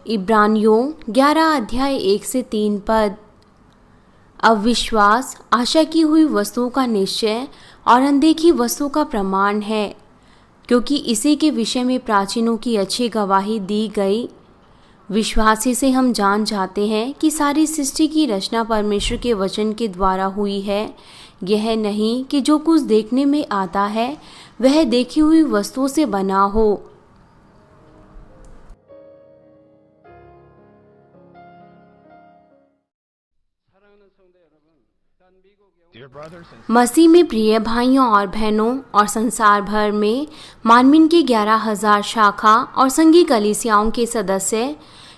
इब्रानियों 11 अध्याय 1 से 3 पद। अब विश्वास आशा की हुई वस्तुओं का निश्चय और अनदेखी वस्तुओं का प्रमाण है, क्योंकि इसी के विषय में प्राचीनों की अच्छी गवाही दी गई। विश्वास ही से हम जान जाते हैं कि सारी सृष्टि की रचना परमेश्वर के वचन के द्वारा हुई है। यह नहीं कि जो कुछ देखने में आता है वह देखी हुई वस्तुओं से बना हो। मसीह में प्रिय भाइयों और बहनों और संसार भर में मानवीन की 11,000 शाखा और संघीय कलीसियाओं के सदस्य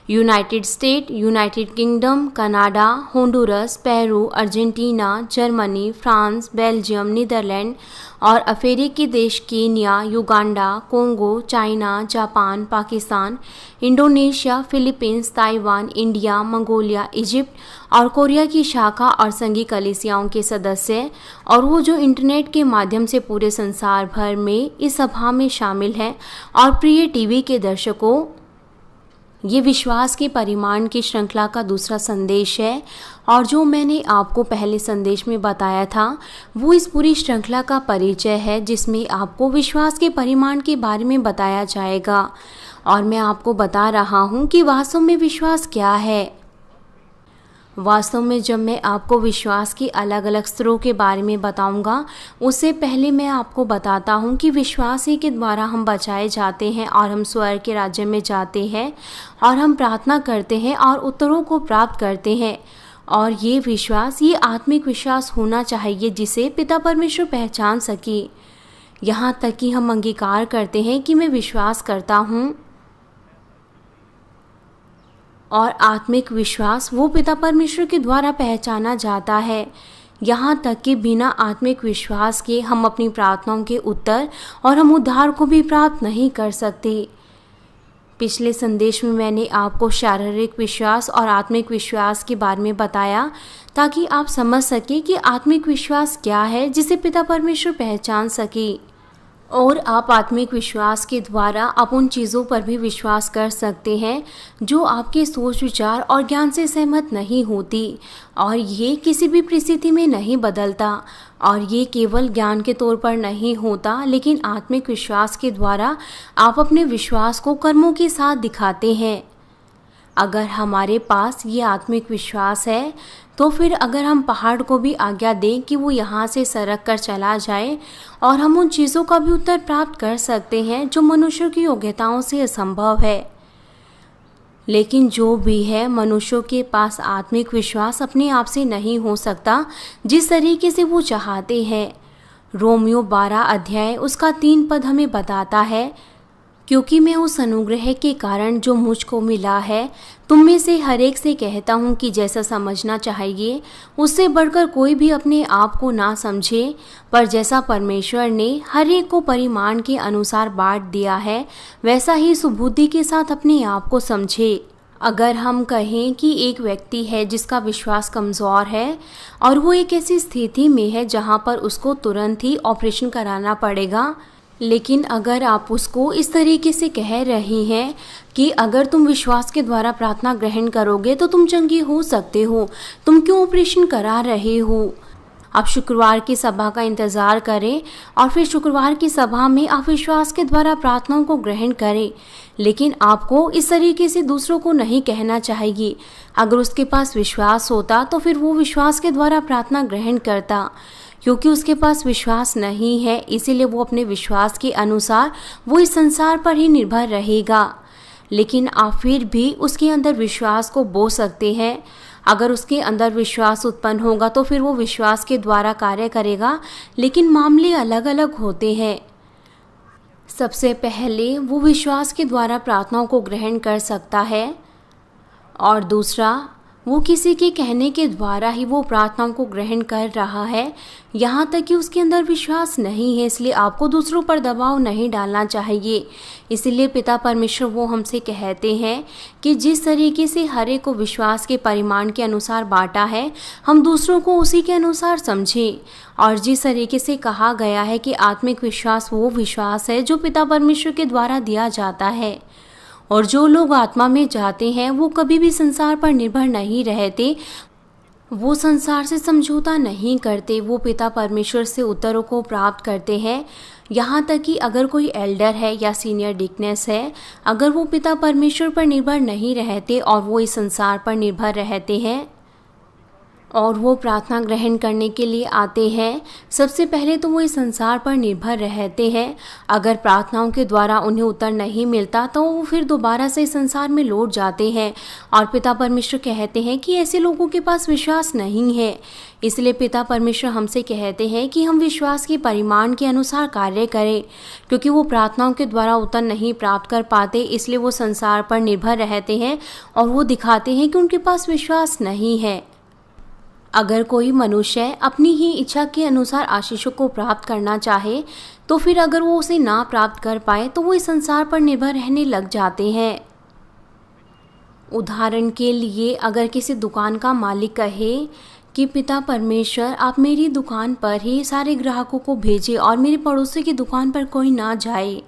United State, United Kingdom, Canada, Honduras, Peru, Argentina, Germany, France, Belgium, Netherland और अफ्रीकी देश Kenya, Uganda, Congo, China, Japan, Pakistan, Indonesia, Philippines, Taiwan, India, Mongolia, Egypt और कोरिया की शाखा और संघीय कलीसियाओं के सदस्य और वो जो इंटरनेट के माध्यम से पूरे संसार भर में इस सभा में शामिल हैं और प्रिय टीवी के दर्शकों, ये विश्वास के परिमाण की श्रृंखला का दूसरा संदेश है। और जो मैंने आपको पहले संदेश में बताया था वो इस पूरी श्रृंखला का परिचय है, जिसमें आपको विश्वास के परिमाण के बारे में बताया जाएगा। और मैं आपको बता रहा हूँ कि वास्तव में विश्वास क्या है। वास्तव में जब मैं आपको विश्वास की अलग अलग स्तरों के बारे में बताऊंगा, उससे पहले मैं आपको बताता हूं कि विश्वास ही के द्वारा हम बचाए जाते हैं और हम स्वर्ग के राज्य में जाते हैं और हम प्रार्थना करते हैं और उत्तरों को प्राप्त करते हैं। और ये विश्वास, ये आत्मिक विश्वास होना चाहिए जिसे पिता परमेश्वर पहचान सके। यहाँ तक कि हम अंगीकार करते हैं कि मैं विश्वास करता हूँ। और आत्मिक विश्वास वो पिता परमेश्वर के द्वारा पहचाना जाता है। यहाँ तक कि बिना आत्मिक विश्वास के हम अपनी प्रार्थनाओं के उत्तर और हम उद्धार को भी प्राप्त नहीं कर सकते। पिछले संदेश में मैंने आपको शारीरिक विश्वास और आत्मिक विश्वास के बारे में बताया ताकि आप समझ सकें कि आत्मिक विश्वास क्या है जिसे पिता परमेश्वर पहचान सके। और आप आत्मिक विश्वास के द्वारा आप उन चीज़ों पर भी विश्वास कर सकते हैं जो आपके सोच विचार और ज्ञान से सहमत नहीं होती, और ये किसी भी परिस्थिति में नहीं बदलता। और ये केवल ज्ञान के तौर पर नहीं होता, लेकिन आत्मिक विश्वास के द्वारा आप अपने विश्वास को कर्मों के साथ दिखाते हैं। अगर हमारे पास ये आत्मिक विश्वास है तो फिर अगर हम पहाड़ को भी आज्ञा दें कि वो यहाँ से सरक कर चला जाए, और हम उन चीज़ों का भी उत्तर प्राप्त कर सकते हैं जो मनुष्यों की योग्यताओं से असंभव है। लेकिन जो भी है, मनुष्यों के पास आत्मिक विश्वास अपने आप से नहीं हो सकता जिस तरीके से वो चाहते हैं। रोमियो 12 अध्याय उसका 3 पद हमें बताता है, क्योंकि मैं उस अनुग्रह के कारण जो मुझको मिला है तुम में से हर एक से कहता हूँ कि जैसा समझना चाहिए उससे बढ़कर कोई भी अपने आप को ना समझे, पर जैसा परमेश्वर ने हर एक को परिमाण के अनुसार बांट दिया है वैसा ही सुबुद्धि के साथ अपने आप को समझे। अगर हम कहें कि एक व्यक्ति है जिसका विश्वास कमज़ोर है और वो एक ऐसी स्थिति में है जहाँ पर उसको तुरंत ही ऑपरेशन कराना पड़ेगा, लेकिन अगर आप उसको इस तरीके से कह रहे हैं कि अगर तुम विश्वास के द्वारा प्रार्थना ग्रहण करोगे तो तुम चंगे हो सकते हो, तुम क्यों ऑपरेशन करा रहे हो? आप शुक्रवार की सभा का इंतज़ार करें और फिर शुक्रवार की सभा में आप विश्वास के द्वारा प्रार्थनाओं को ग्रहण करें, लेकिन आपको इस तरीके से दूसरों को नहीं कहना चाहिए। अगर उसके पास विश्वास होता तो फिर वो विश्वास के द्वारा प्रार्थना ग्रहण करता। क्योंकि उसके पास विश्वास नहीं है, इसीलिए वो अपने विश्वास के अनुसार वो इस संसार पर ही निर्भर रहेगा। लेकिन आप फिर भी उसके अंदर विश्वास को बो सकते हैं। अगर उसके अंदर विश्वास उत्पन्न होगा तो फिर वो विश्वास के द्वारा कार्य करेगा, लेकिन मामले अलग अलग होते हैं। सबसे पहले वो विश्वास के द्वारा प्रार्थनाओं को ग्रहण कर सकता है, और दूसरा वो किसी के कहने के द्वारा ही वो प्रार्थनाओं को ग्रहण कर रहा है, यहाँ तक कि उसके अंदर विश्वास नहीं है। इसलिए आपको दूसरों पर दबाव नहीं डालना चाहिए। इसलिए पिता परमेश्वर वो हमसे कहते हैं कि जिस तरीके से हर एक को विश्वास के परिमाण के अनुसार बांटा है, हम दूसरों को उसी के अनुसार समझें। और जिस तरीके से कहा गया है कि आत्मिक विश्वास वो विश्वास है जो पिता परमेश्वर के द्वारा दिया जाता है, और जो लोग आत्मा में जाते हैं वो कभी भी संसार पर निर्भर नहीं रहते, वो संसार से समझौता नहीं करते, वो पिता परमेश्वर से उत्तरों को प्राप्त करते हैं। यहाँ तक कि अगर कोई एल्डर है या सीनियर डिकनेस है, अगर वो पिता परमेश्वर पर निर्भर नहीं रहते और वो इस संसार पर निर्भर रहते हैं और वो प्रार्थना ग्रहण करने के लिए आते हैं, सबसे पहले तो वो इस संसार पर निर्भर रहते हैं। अगर प्रार्थनाओं के द्वारा उन्हें उत्तर नहीं मिलता तो वो फिर दोबारा से इस संसार में लौट जाते हैं और पिता परमेश्वर कहते हैं कि ऐसे लोगों के पास विश्वास नहीं है। इसलिए पिता परमेश्वर हमसे कहते हैं कि हम विश्वास के परिमाण के अनुसार कार्य करें, क्योंकि वो प्रार्थनाओं के द्वारा उत्तर नहीं प्राप्त कर पाते, इसलिए वो संसार पर निर्भर रहते हैं और वो दिखाते हैं कि उनके पास विश्वास नहीं है। अगर कोई मनुष्य अपनी ही इच्छा के अनुसार आशीषों को प्राप्त करना चाहे तो फिर अगर वो उसे ना प्राप्त कर पाए तो वो इस संसार पर निर्भर रहने लग जाते हैं। उदाहरण के लिए अगर किसी दुकान का मालिक कहे कि पिता परमेश्वर आप मेरी दुकान पर ही सारे ग्राहकों को भेजें और मेरे पड़ोसी की दुकान पर कोई ना जाए,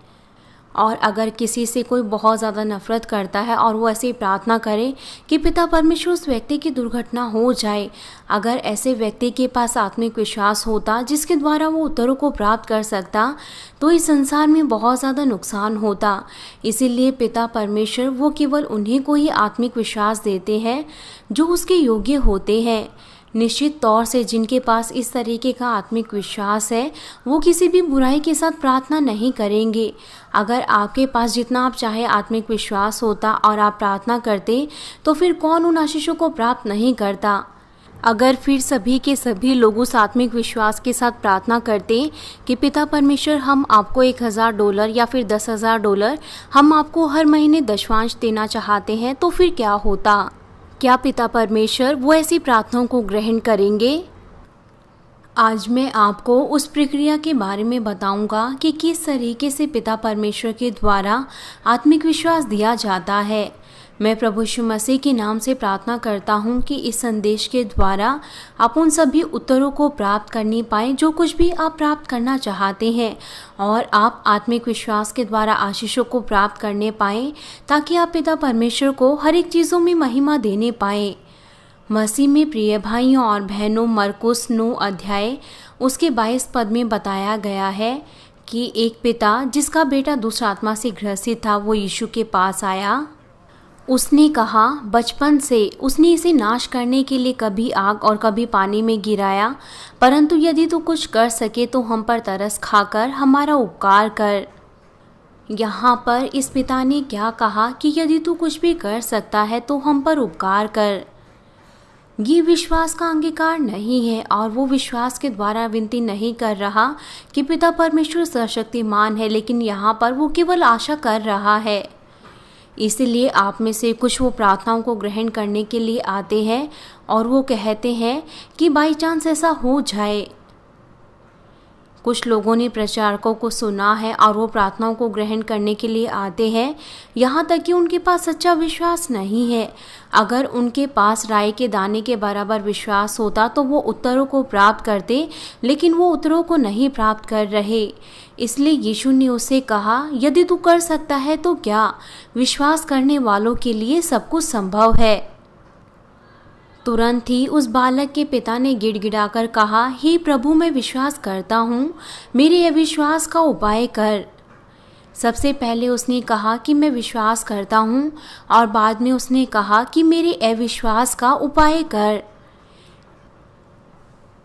और अगर किसी से कोई बहुत ज़्यादा नफरत करता है और वो ऐसे ही प्रार्थना करे कि पिता परमेश्वर उस व्यक्ति की दुर्घटना हो जाए, अगर ऐसे व्यक्ति के पास आत्मिक विश्वास होता जिसके द्वारा वो उत्तरों को प्राप्त कर सकता तो इस संसार में बहुत ज़्यादा नुकसान होता। इसीलिए पिता परमेश्वर वो केवल उन्हीं को ही आत्मिक विश्वास देते हैं जो उसके योग्य होते हैं। निश्चित तौर से जिनके पास इस तरीके का आत्मिक विश्वास है वो किसी भी बुराई के साथ प्रार्थना नहीं करेंगे। अगर आपके पास जितना आप चाहे आत्मिक विश्वास होता और आप प्रार्थना करते तो फिर कौन उन आशीषों को प्राप्त नहीं करता। अगर फिर सभी के सभी लोग उस आत्मिक विश्वास के साथ प्रार्थना करते कि पिता परमेश्वर हम आपको $1000 या फिर $10,000 हम आपको हर महीने दशवांश देना चाहते हैं, तो फिर क्या होता? क्या पिता परमेश्वर वो ऐसी प्रार्थनाओं को ग्रहण करेंगे? आज मैं आपको उस प्रक्रिया के बारे में बताऊंगा कि किस तरीके से पिता परमेश्वर के द्वारा आत्मिक विश्वास दिया जाता है। मैं प्रभु यीशु मसीह के नाम से प्रार्थना करता हूं कि इस संदेश के द्वारा आप उन सभी उत्तरों को प्राप्त करने पाएं जो कुछ भी आप प्राप्त करना चाहते हैं, और आप आत्मिक विश्वास के द्वारा आशीषों को प्राप्त करने पाएं ताकि आप पिता परमेश्वर को हर एक चीज़ों में महिमा देने पाएं। मसीह में प्रिय भाइयों और बहनों, मरकुस 9 अध्याय उसके 22 पद में बताया गया है कि एक पिता जिसका बेटा दुष्ट आत्मा से ग्रसित था वो यीशु के पास आया। उसने कहा, बचपन से उसने इसे नाश करने के लिए कभी आग और कभी पानी में गिराया, परंतु यदि तू कुछ कर सके तो हम पर तरस खाकर हमारा उपकार कर। यहाँ पर इस पिता ने क्या कहा कि यदि तू कुछ भी कर सकता है तो हम पर उपकार कर। ये विश्वास का अंगीकार नहीं है और वो विश्वास के द्वारा विनती नहीं कर रहा कि पिता परमेश्वर सर्वशक्तिमान है, लेकिन यहाँ पर वो केवल आशा कर रहा है। इसलिए आप में से कुछ वो प्रार्थनाओं को ग्रहण करने के लिए आते हैं और वो कहते हैं कि बाई चांस ऐसा हो जाए। कुछ लोगों ने प्रचारकों को सुना है और वो प्रार्थनाओं को ग्रहण करने के लिए आते हैं, यहाँ तक कि उनके पास सच्चा विश्वास नहीं है। अगर उनके पास राई के दाने के बराबर विश्वास होता तो वो उत्तरों को प्राप्त करते, लेकिन वो उत्तरों को नहीं प्राप्त कर रहे। इसलिए यीशु ने उससे कहा, यदि तू कर सकता है तो क्या, विश्वास करने वालों के लिए सब कुछ संभव है। तुरंत ही उस बालक के पिता ने गिड़गिड़ाकर कहा, हे प्रभु, मैं विश्वास करता हूँ, मेरे अविश्वास का उपाय कर। सबसे पहले उसने कहा कि मैं विश्वास करता हूँ और बाद में उसने कहा कि मेरे अविश्वास का उपाय कर।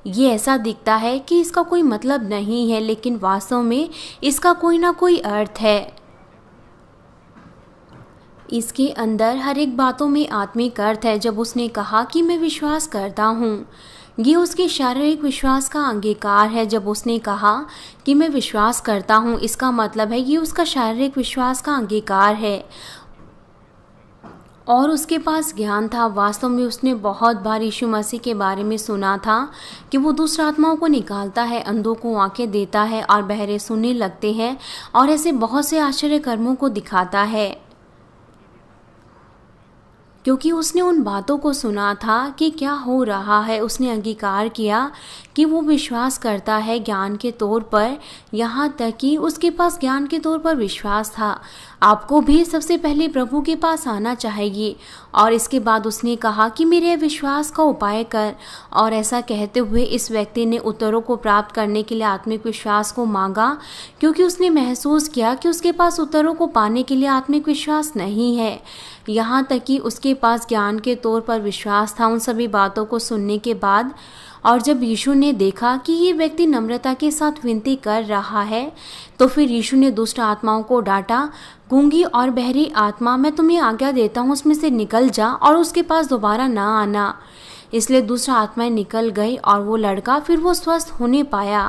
ये ऐसा दिखता है कि इसका कोई मतलब नहीं है, लेकिन वास्तव में इसका कोई ना कोई अर्थ है। इसके अंदर हर एक बातों में आत्मिक अर्थ है। जब उसने कहा कि मैं विश्वास करता हूँ, ये उसके शारीरिक विश्वास का अंगीकार है। जब उसने कहा कि मैं विश्वास करता हूँ, इसका मतलब है ये उसका शारीरिक विश्वास का अंगीकार है। और उसके पास ज्ञान था। वास्तव में उसने बहुत बार यीशु मसीह के बारे में सुना था कि वो दुष्ट आत्माओं को निकालता है, अंधों को आंखें देता है और बहरे सुनने लगते हैं, और ऐसे बहुत से आश्चर्य कर्मों को दिखाता है। क्योंकि उसने उन बातों को सुना था कि क्या हो रहा है। उसने अंगीकार किया कि वो विश्वास करता है ज्ञान के तौर पर, यहाँ तक कि उसके पास ज्ञान के तौर पर विश्वास था। आपको भी सबसे पहले प्रभु के पास आना चाहिए। और इसके बाद उसने कहा कि मेरे विश्वास का उपाय कर। और ऐसा कहते हुए इस व्यक्ति ने उत्तरों को प्राप्त करने के लिए आत्मिक विश्वास को मांगा, क्योंकि उसने महसूस किया कि उसके पास उत्तरों को पाने के लिए आत्मिक विश्वास नहीं है। यहाँ तक कि उसके पास ज्ञान के तौर पर विश्वास था उन सभी बातों को सुनने के बाद। और जब यीशु ने देखा कि ये व्यक्ति नम्रता के साथ विनती कर रहा है, तो फिर यीशु ने दुष्ट आत्माओं को डांटा, गूंगी और बहरी आत्मा, मैं तुम्हें आज्ञा देता हूँ उसमें से निकल जा और उसके पास दोबारा ना आना। इसलिए दूसरा आत्माएं निकल गई और वो लड़का फिर वो स्वस्थ होने पाया।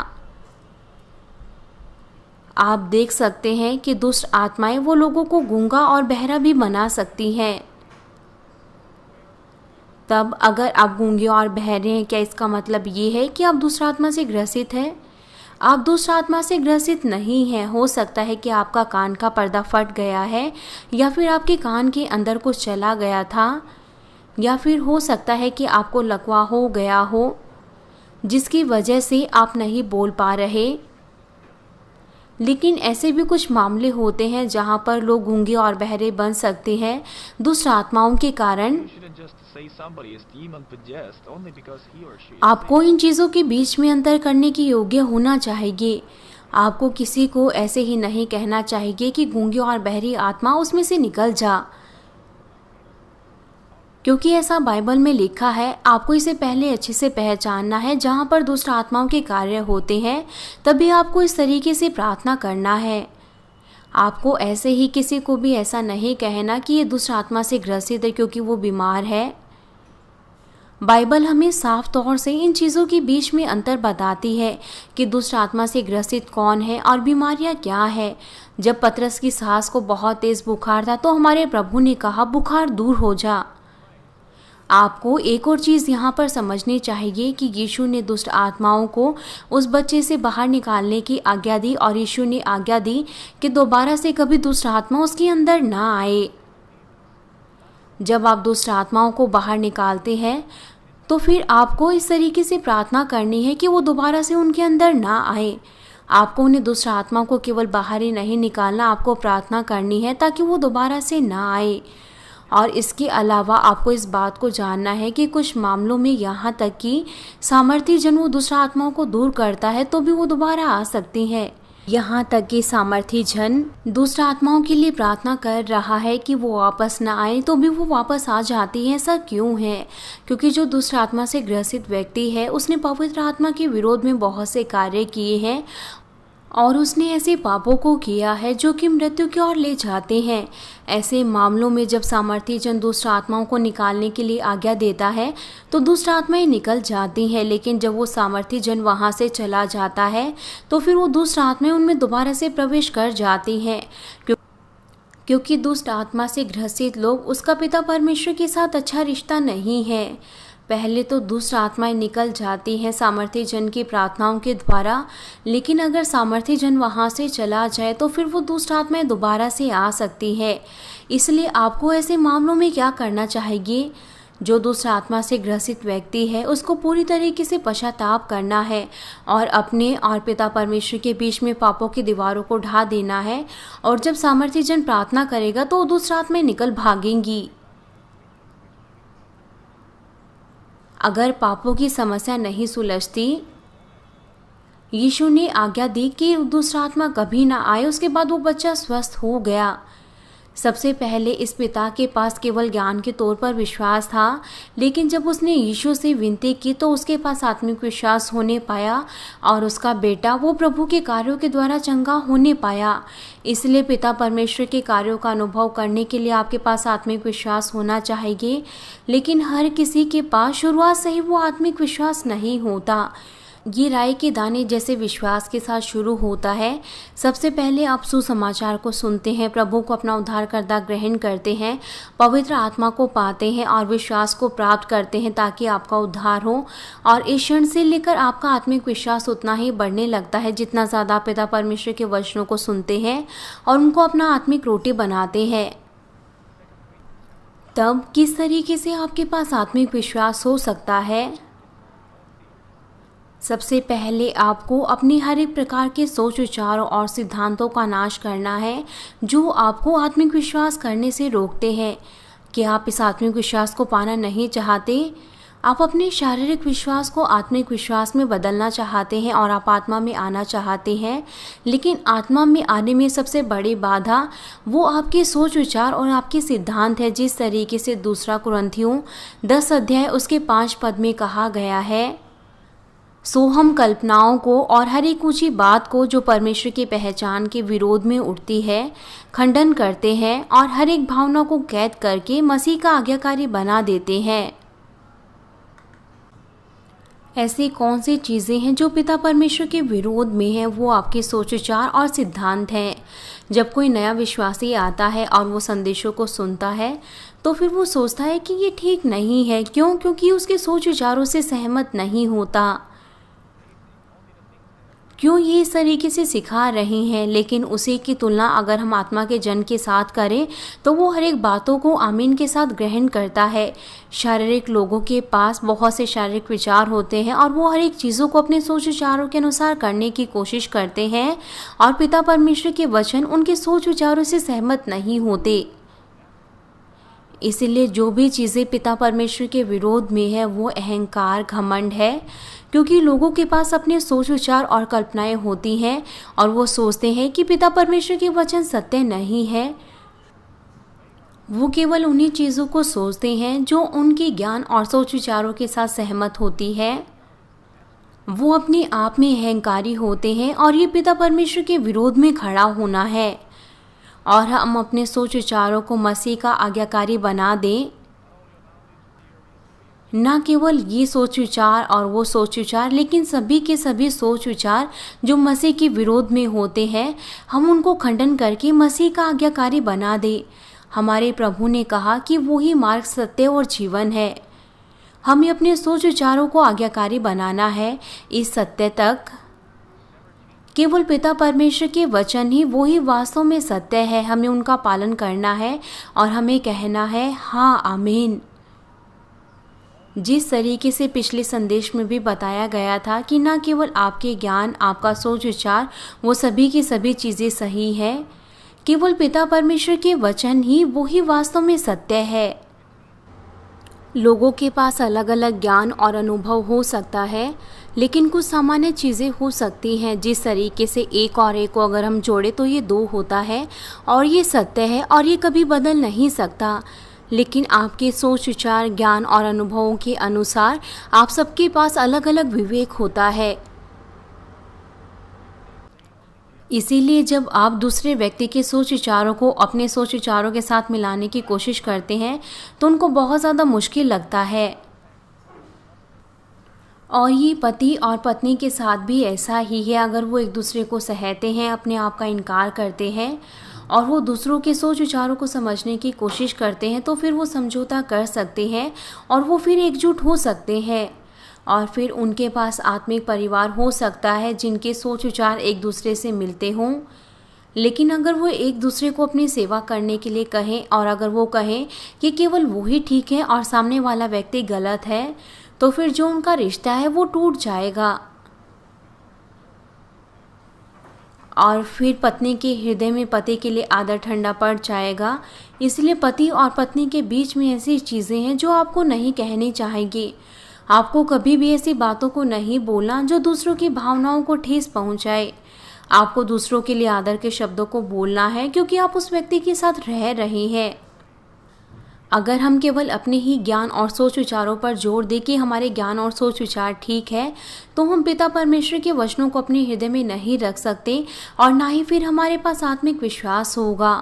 आप देख सकते हैं कि दुष्ट आत्माएं वो लोगों को गूंगा और बहरा भी बना सकती हैं। तब अगर आप गूंगे और बहरे हैं, क्या इसका मतलब ये है कि आप दूसरा आत्मा से ग्रसित हैं? आप दूसरा आत्मा से ग्रसित नहीं हैं। हो सकता है कि आपका कान का पर्दा फट गया है, या फिर आपके कान के अंदर कुछ चला गया था, या फिर हो सकता है कि आपको लकवा हो गया हो जिसकी वजह से आप नहीं बोल पा रहे। लेकिन ऐसे भी कुछ मामले होते हैं जहां पर लोग गूंगे और बहरे बन सकते हैं दुष्ट आत्माओं के कारण। आपको इन चीज़ों के बीच में अंतर करने की योग्य होना चाहिए। आपको किसी को ऐसे ही नहीं कहना चाहिए कि गूंगी और बहरी आत्मा उसमें से निकल जा, क्योंकि ऐसा बाइबल में लिखा है। आपको इसे पहले अच्छे से पहचानना है। जहाँ पर दुष्ट आत्माओं के कार्य होते हैं तभी आपको इस तरीके से प्रार्थना करना है। आपको ऐसे ही किसी को भी ऐसा नहीं कहना कि ये दुष्ट आत्मा से ग्रसित है क्योंकि वो बीमार है। बाइबल हमें साफ तौर से इन चीज़ों के बीच में अंतर बताती है कि दुष्ट आत्मा से ग्रसित कौन है और बीमारियां क्या है। जब पतरस की सास को बहुत तेज बुखार था तो हमारे प्रभु ने कहा, बुखार दूर हो जा। आपको एक और चीज़ यहाँ पर समझनी चाहिए कि यीशु ने दुष्ट आत्माओं को उस बच्चे से बाहर निकालने की आज्ञा दी, और यीशु ने आज्ञा दी कि दोबारा से कभी दुष्ट आत्मा उसके अंदर ना आए। जब आप दुष्ट आत्माओं को बाहर निकालते हैं तो फिर आपको इस तरीके से प्रार्थना करनी है कि वो दोबारा से उनके अंदर ना आए। आपको उन्हें दुष्ट आत्माओं को केवल बाहर ही नहीं निकालना, आपको प्रार्थना करनी है ताकि वो दोबारा से ना आए। और इसके अलावा आपको इस बात को जानना है कि कुछ मामलों में यहाँ तक कि सामर्थी जन वो दुष्ट आत्माओं को दूर करता है तो भी वो दोबारा आ सकती हैं। यहाँ तक कि सामर्थी जन दुष्ट आत्माओं के लिए प्रार्थना कर रहा है कि वो वापस ना आए तो भी वो वापस आ जाती है। ऐसा क्यों है? क्योंकि जो दुष्ट आत्मा से ग्रसित व्यक्ति है उसने पवित्र आत्मा के विरोध में बहुत से कार्य किए हैं, और उसने ऐसे पापों को किया है जो कि मृत्यु की ओर ले जाते हैं। ऐसे मामलों में जब सामर्थी जन दुष्ट आत्माओं को निकालने के लिए आज्ञा देता है तो दुष्ट आत्माएं निकल जाती हैं। लेकिन जब वो सामर्थी जन वहाँ से चला जाता है तो फिर वो दुष्ट आत्माएं उनमें दोबारा से प्रवेश कर जाती हैं, क्योंकि दुष्ट आत्मा से ग्रसित लोग उसका पिता परमेश्वर के साथ अच्छा रिश्ता नहीं है। पहले तो दुष्ट आत्माएं निकल जाती हैं सामर्थी जन की प्रार्थनाओं के द्वारा, लेकिन अगर सामर्थी जन वहाँ से चला जाए तो फिर वो दुष्ट आत्माएं दोबारा से आ सकती है। इसलिए आपको ऐसे मामलों में क्या करना चाहिए? जो दुष्ट आत्मा से ग्रसित व्यक्ति है उसको पूरी तरीके से पश्चाताप करना है और अपने और पिता परमेश्वर के बीच में पापों की दीवारों को ढा देना है। और जब सामर्थी जन प्रार्थना करेगा तो दुष्ट आत्माएं निकल भागेंगी। अगर पापों की समस्या नहीं सुलझती, यीशु ने आज्ञा दी कि दुष्ट आत्मा कभी ना आए। उसके बाद वो बच्चा स्वस्थ हो गया। सबसे पहले इस पिता के पास केवल ज्ञान के तौर पर विश्वास था, लेकिन जब उसने यीशु से विनती की तो उसके पास आत्मिक विश्वास होने पाया और उसका बेटा वो प्रभु के कार्यों के द्वारा चंगा होने पाया। इसलिए पिता परमेश्वर के कार्यों का अनुभव करने के लिए आपके पास आत्मिक विश्वास होना चाहिए, लेकिन हर किसी के पास शुरुआत से ही वो आत्मिक विश्वास नहीं होता। ये राई के दाने जैसे विश्वास के साथ शुरू होता है। सबसे पहले आप सुसमाचार को सुनते हैं, प्रभु को अपना उद्धारकर्ता ग्रहण करते हैं, पवित्र आत्मा को पाते हैं और विश्वास को प्राप्त करते हैं ताकि आपका उद्धार हो। और इस क्षण से लेकर आपका आत्मिक विश्वास उतना ही बढ़ने लगता है जितना ज़्यादा पिता परमेश्वर के वचनों को सुनते हैं और उनको अपना आत्मिक रोटी बनाते हैं। तब किस तरीके से आपके पास आत्मिक विश्वास हो सकता है? सबसे पहले आपको अपनी हर एक प्रकार के सोच विचारों और सिद्धांतों का नाश करना है जो आपको आत्मिक विश्वास करने से रोकते हैं। कि आप इस आत्मिक विश्वास को पाना नहीं चाहते, आप अपने शारीरिक विश्वास को आत्मिक विश्वास में बदलना चाहते हैं और आप आत्मा में आना चाहते हैं। लेकिन आत्मा में आने में सबसे बड़ी बाधा वो आपके सोच विचार और आपके सिद्धांत है। जिस तरीके से दूसरा कुरिन्थियों 10 अध्याय उसके 5 पद में कहा गया है, सो हम कल्पनाओं को और हर एक ऊंची बात को जो परमेश्वर की पहचान के विरोध में उठती है खंडन करते हैं और हर एक भावना को कैद करके मसीह का आज्ञाकारी बना देते हैं। ऐसी कौन सी चीज़ें हैं जो पिता परमेश्वर के विरोध में हैं? वो आपके सोच विचार और सिद्धांत हैं। जब कोई नया विश्वासी आता है और वो संदेशों को सुनता है तो फिर वो सोचता है कि ये ठीक नहीं है। क्यों? क्योंकि उसके सोच विचारों से सहमत नहीं होता। क्यों ये इस तरीके से सिखा रहे हैं। लेकिन उसी की तुलना अगर हम आत्मा के जन के साथ करें तो वो हर एक बातों को आमीन के साथ ग्रहण करता है। शारीरिक लोगों के पास बहुत से शारीरिक विचार होते हैं और वो हर एक चीज़ों को अपने सोच विचारों के अनुसार करने की कोशिश करते हैं और पिता परमेश्वर के वचन उनके सोच विचारों से सहमत नहीं होते। इसीलिए जो भी चीज़ें पिता परमेश्वर के विरोध में है वो अहंकार, घमंड है। क्योंकि लोगों के पास अपने सोच विचार और कल्पनाएं होती हैं और वो सोचते हैं कि पिता परमेश्वर के वचन सत्य नहीं है। वो केवल उन्हीं चीज़ों को सोचते हैं जो उनके ज्ञान और सोच विचारों के साथ सहमत होती है। वो अपने आप में अहंकारी होते हैं और ये पिता परमेश्वर के विरोध में खड़ा होना है। और हम अपने सोच विचारों को मसीह का आज्ञाकारी बना दें। न केवल ये सोच विचार और वो सोच विचार, लेकिन सभी के सभी सोच विचार जो मसीह के विरोध में होते हैं, हम उनको खंडन करके मसीह का आज्ञाकारी बना दें। हमारे प्रभु ने कहा कि वो ही मार्ग, सत्य और जीवन है। हमें अपने सोच विचारों को आज्ञाकारी बनाना है इस सत्य तक। केवल पिता परमेश्वर के वचन ही वो ही वास्तव में सत्य है। हमें उनका पालन करना है और हमें कहना है हाँ, आमीन। जिस तरीके से पिछले संदेश में भी बताया गया था कि न केवल आपके ज्ञान, आपका सोच विचार, वो सभी की सभी चीज़ें सही है। केवल पिता परमेश्वर के वचन ही वो ही वास्तव में सत्य है। लोगों के पास अलग अलग ज्ञान और अनुभव हो सकता है, लेकिन कुछ सामान्य चीज़ें हो सकती हैं। जिस तरीके से एक और एक को अगर हम जोड़े तो ये 2 होता है और ये सत्य है और ये कभी बदल नहीं सकता। लेकिन आपके सोच विचार, ज्ञान और अनुभवों के अनुसार आप सबके पास अलग अलग विवेक होता है। इसीलिए जब आप दूसरे व्यक्ति के सोच विचारों को अपने सोच विचारों के साथ मिलाने की कोशिश करते हैं तो उनको बहुत ज़्यादा मुश्किल लगता है। और ये पति और पत्नी के साथ भी ऐसा ही है। अगर वो एक दूसरे को सहते हैं, अपने आप का इनकार करते हैं और वो दूसरों के सोच विचारों को समझने की कोशिश करते हैं तो फिर वो समझौता कर सकते हैं और वो फिर एकजुट हो सकते हैं। और फिर उनके पास आत्मिक परिवार हो सकता है जिनके सोच विचार एक दूसरे से मिलते हों। लेकिन अगर वो एक दूसरे को अपनी सेवा करने के लिए कहें और अगर वो कहें कि केवल वो ही ठीक है और सामने वाला व्यक्ति गलत है, तो फिर जो उनका रिश्ता है वो टूट जाएगा। और फिर पत्नी के हृदय में पति के लिए आदर ठंडा पड़ जाएगा। इसलिए पति और पत्नी के बीच में ऐसी चीज़ें हैं जो आपको नहीं कहनी चाहिए। आपको कभी भी ऐसी बातों को नहीं बोलना जो दूसरों की भावनाओं को ठेस पहुंचाए। आपको दूसरों के लिए आदर के शब्दों को बोलना है क्योंकि आप उस व्यक्ति के साथ रह रहे हैं। अगर हम केवल अपने ही ज्ञान और सोच विचारों पर जोर दें कि हमारे ज्ञान और सोच विचार ठीक है, तो हम पिता परमेश्वर के वचनों को अपने हृदय में नहीं रख सकते और ना ही फिर हमारे पास आत्मिक विश्वास होगा।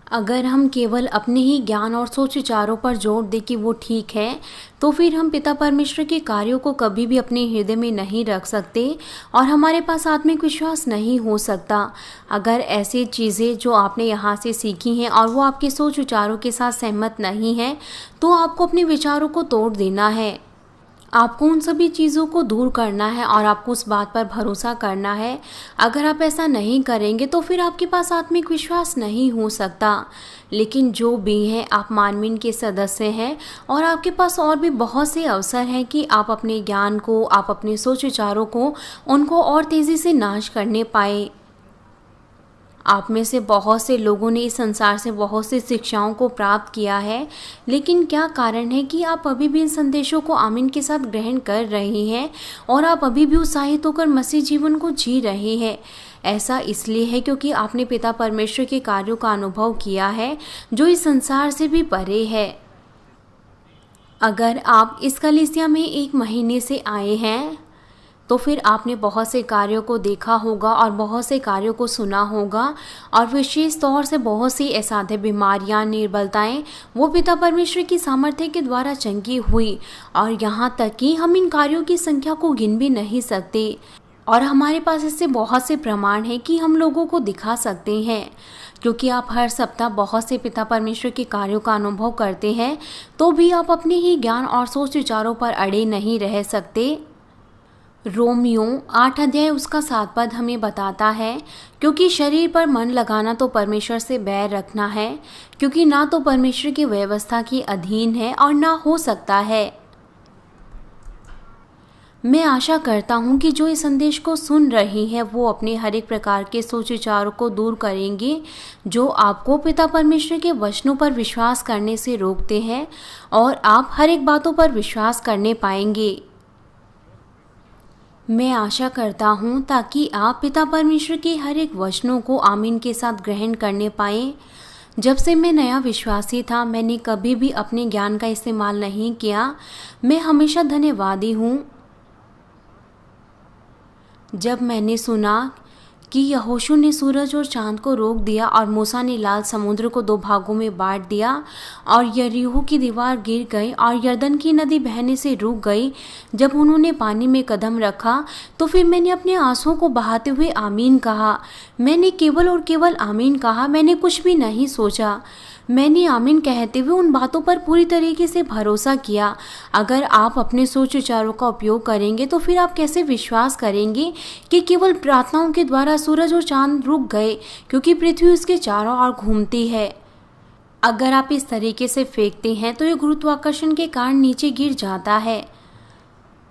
अगर हम केवल अपने ही ज्ञान और सोच विचारों पर जोर दें कि वो ठीक है, तो फिर हम पिता परमेश्वर के कार्यों को कभी भी अपने हृदय में नहीं रख सकते और हमारे पास आत्मिक विश्वास नहीं हो सकता। अगर ऐसी चीज़ें जो आपने यहाँ से सीखी हैं और वो आपके सोच विचारों के साथ सहमत नहीं है, तो आपको अपने विचारों को तोड़ देना है। आपको उन सभी चीज़ों को दूर करना है और आपको उस बात पर भरोसा करना है। अगर आप ऐसा नहीं करेंगे तो फिर आपके पास आत्मिक विश्वास नहीं हो सकता। लेकिन जो भी हैं, आप मानवीन के सदस्य हैं और आपके पास और भी बहुत से अवसर हैं कि आप अपने ज्ञान को, आप अपने सोच विचारों को, उनको और तेज़ी से नाश करने पाए। आप में से बहुत से लोगों ने इस संसार से बहुत सी शिक्षाओं को प्राप्त किया है, लेकिन क्या कारण है कि आप अभी भी इन संदेशों को आमीन के साथ ग्रहण कर रहे हैं और आप अभी भी उत्साहित होकर मसीह जीवन को जी रहे हैं? ऐसा इसलिए है क्योंकि आपने पिता परमेश्वर के कार्यों का अनुभव किया है जो इस संसार से भी परे है। अगर आप इस कलीसिया में 1 महीने से आए हैं तो फिर आपने बहुत से कार्यों को देखा होगा और बहुत से कार्यों को सुना होगा, और विशेष तौर से बहुत सी असाध्य बीमारियां, निर्बलताएं वो पिता परमेश्वर की सामर्थ्य के द्वारा चंगी हुई। और यहाँ तक कि हम इन कार्यों की संख्या को गिन भी नहीं सकते और हमारे पास इससे बहुत से प्रमाण हैं कि हम लोगों को दिखा सकते हैं। क्योंकि आप हर सप्ताह बहुत से पिता परमेश्वर के कार्यों का अनुभव करते हैं, तो भी आप अपने ही ज्ञान और सोच विचारों पर अड़े नहीं रह सकते। रोमियो 8 अध्याय उसका 7 पद हमें बताता है, क्योंकि शरीर पर मन लगाना तो परमेश्वर से बैर रखना है, क्योंकि ना तो परमेश्वर की व्यवस्था के अधीन है और ना हो सकता है। मैं आशा करता हूँ कि जो इस संदेश को सुन रही हैं वो अपने हर एक प्रकार के सोच विचारों को दूर करेंगे जो आपको पिता परमेश्वर के वचनों पर विश्वास करने से रोकते हैं, और आप हर एक बातों पर विश्वास करने पाएंगे। मैं आशा करता हूँ ताकि आप पिता परमेश्वर के हर एक वचनों को आमीन के साथ ग्रहण करने पाएँ। जब से मैं नया विश्वासी था, मैंने कभी भी अपने ज्ञान का इस्तेमाल नहीं किया। मैं हमेशा धन्यवादी हूँ जब मैंने सुना कि यहोशू ने सूरज और चांद को रोक दिया और मूसा ने लाल समुद्र को 2 भागों में बांट दिया और यरीहो की दीवार गिर गई और यरदन की नदी बहने से रुक गई। जब उन्होंने पानी में कदम रखा तो फिर मैंने अपने आंसुओं को बहाते हुए आमीन कहा। मैंने केवल और केवल आमीन कहा, मैंने कुछ भी नहीं सोचा। मैंने आमीन कहते हुए उन बातों पर पूरी तरीके से भरोसा किया। अगर आप अपने सोच विचारों का उपयोग करेंगे तो फिर आप कैसे विश्वास करेंगे कि केवल प्रार्थनाओं के द्वारा सूरज और चांद रुक गए, क्योंकि पृथ्वी उसके चारों ओर घूमती है। अगर आप इस तरीके से फेंकते हैं तो ये गुरुत्वाकर्षण के कारण नीचे गिर जाता है।